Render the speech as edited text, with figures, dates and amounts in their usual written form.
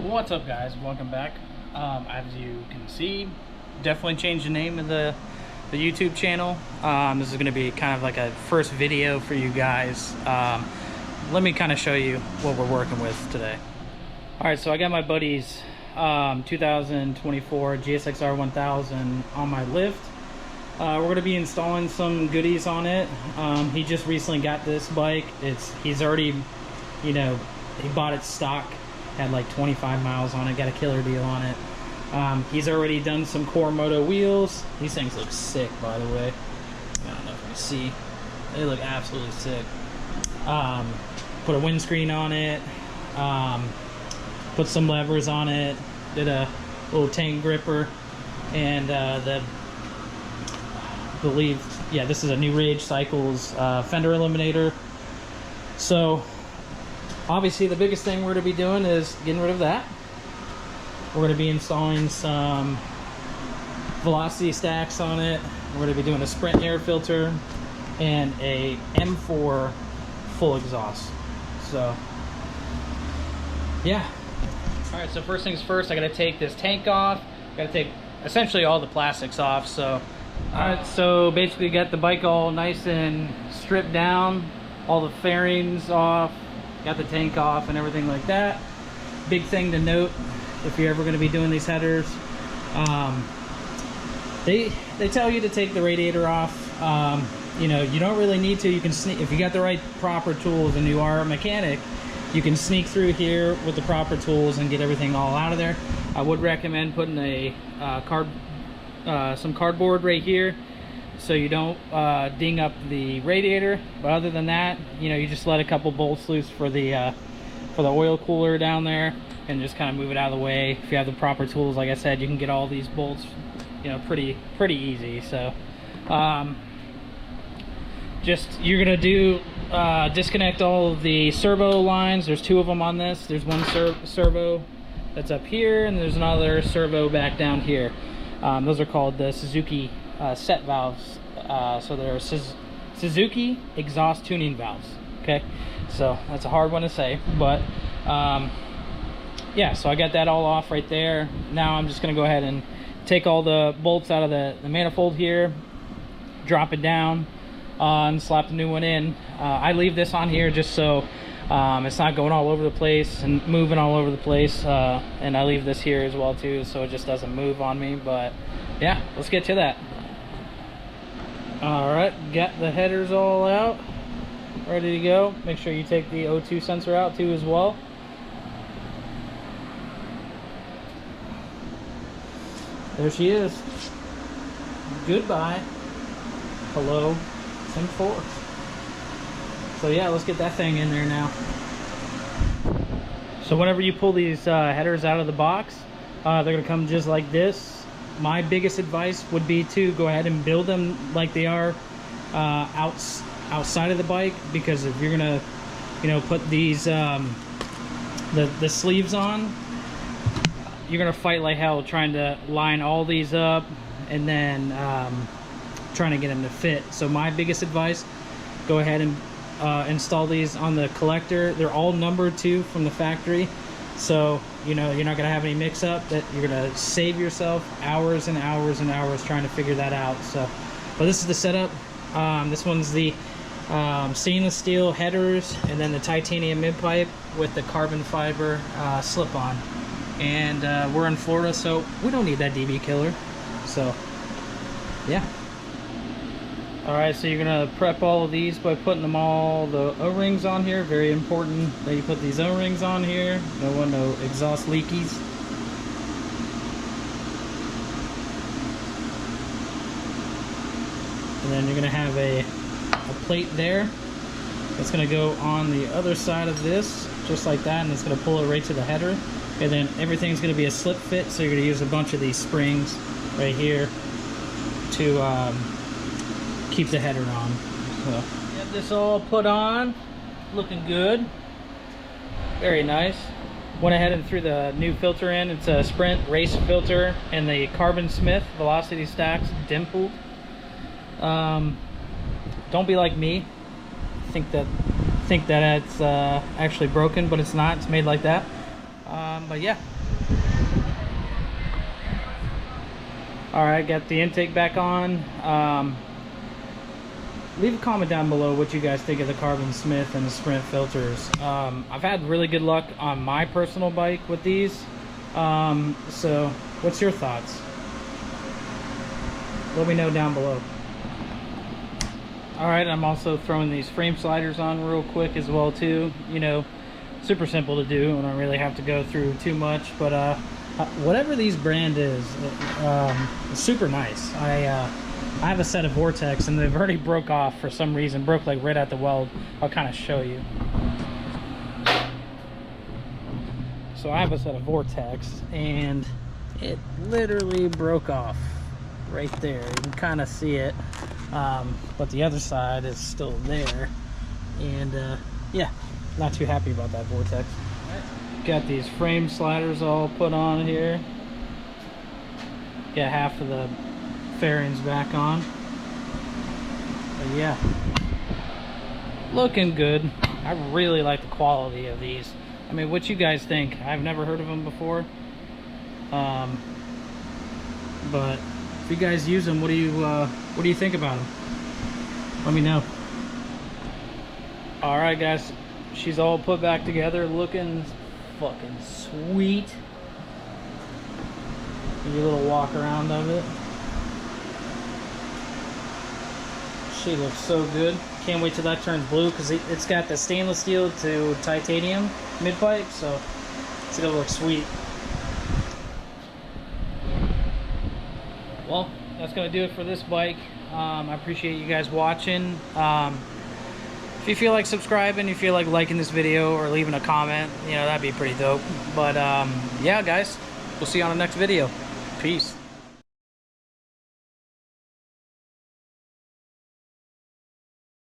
What's up, guys? Welcome back. As you can see, definitely changed the name of the YouTube channel. This is going to be kind of like a first video for you guys. Let me kind of show you what we're working with today. All right, so I got my buddy's 2024 GSXR1000 on my lift. We're going to be installing some goodies on it. He just recently got this bike. He's already, he bought it stock. Had like 25 miles on it, got a killer deal on it. He's already done some core moto wheels. These things look sick, by the way. I don't know if you see. They look absolutely sick. Put a windscreen on it. Put some levers on it. Did a little tank gripper. And this is a new Rage Cycles fender eliminator. So obviously the biggest thing we're going to be doing is getting rid of that. We're going to be installing some velocity stacks on it. We're going to be doing a Sprint air filter and a M4 full exhaust. So yeah. Alright, so first things first, I got to take this tank off. Got to take essentially all the plastics off. So alright, so basically got the bike all nice and stripped down, all the fairings off, got the tank off and everything like that. Big thing to note if you're ever going to be doing these headers, they tell you to take the radiator off. You don't really need to. You can sneak if you got the right proper tools and you are a mechanic. You can sneak through here with the proper tools and get everything all out of there. I would recommend putting a some cardboard right here so you don't ding up the radiator. But other than that, you just let a couple bolts loose for the oil cooler down there and just kind of move it out of the way. If you have the proper tools, like I said, you can get all these bolts pretty easy. So you're gonna do disconnect all of the servo lines. There's two of them on this. There's one servo that's up here and there's another servo back down here. Those are called the Suzuki set valves. So they're Suzuki exhaust tuning valves. Okay, so that's a hard one to say, but yeah, so I got that all off right there. Now I'm just gonna go ahead and take all the bolts out of the manifold here, drop it down, and slap the new one in. I leave this on here just so it's not going all over the place and moving all over the place, and I leave this here as well too so it just doesn't move on me. But yeah, let's get to that. Alright, got the headers all out, ready to go. Make sure you take the O2 sensor out too as well. There she is. Goodbye. Hello, Sim 4. So yeah, let's get that thing in there now. So whenever you pull these headers out of the box, they're going to come just like this. My biggest advice would be to go ahead and build them like they are outside of the bike, because if you're gonna put these the sleeves on, you're gonna fight like hell trying to line all these up and then trying to get them to fit. So my biggest advice, go ahead and install these on the collector. They're all numbered too from the factory, so you're not gonna have any mix-up. That you're gonna save yourself hours and hours and hours trying to figure that out. So, but this is the setup. This one's the stainless steel headers, and then the titanium mid-pipe with the carbon fiber slip-on. And we're in Florida, so we don't need that DB killer. So yeah. Alright, so you're gonna prep all of these by putting them all the O-rings on here. Very important that you put these O-rings on here. No exhaust leakies. And then you're gonna have a plate there that's gonna go on the other side of this, just like that, and it's gonna pull it right to the header. And then everything's gonna be a slip fit, so you're gonna use a bunch of these springs right here to keep the header on. So get this all put on, looking good, very nice. Went ahead and threw the new filter in. It's a Sprint race filter and the Carbon Smith velocity stacks dimpled. Don't be like me, think that it's actually broken, but it's not. It's made like that. But yeah. All right, got the intake back on. Leave a comment down below what you guys think of the Carbon Smith and the Sprint filters. I've had really good luck on my personal bike with these. So what's your thoughts? Let me know down below. All right, I'm also throwing these frame sliders on real quick as well too. You know, super simple to do. I don't really have to go through too much, but whatever these brand is, it's super nice. I have a set of Vortex and they've already broke off for some reason, broke like right at the weld. I'll kind of show you. So I have a set of Vortex and it literally broke off right there. You can kind of see it, but the other side is still there. And yeah, not too happy about that Vortex. Got these frame sliders all put on here. Got half of the fairings back on. But yeah, looking good. I really like the quality of these. I mean, what you guys think? I've never heard of them before, but if you guys use them, what do you think about them? Let me know. All right, guys, she's all put back together, looking fucking sweet. Give you a little walk around of it. She looks so good. Can't wait till that turns blue because it's got the stainless steel to titanium mid pipe, so it's gonna look sweet. Well, that's gonna do it for this bike. I appreciate you guys watching. If you feel like subscribing, you feel like liking this video or leaving a comment, you know, that'd be pretty dope. But yeah, guys, we'll see you on the next video. Peace.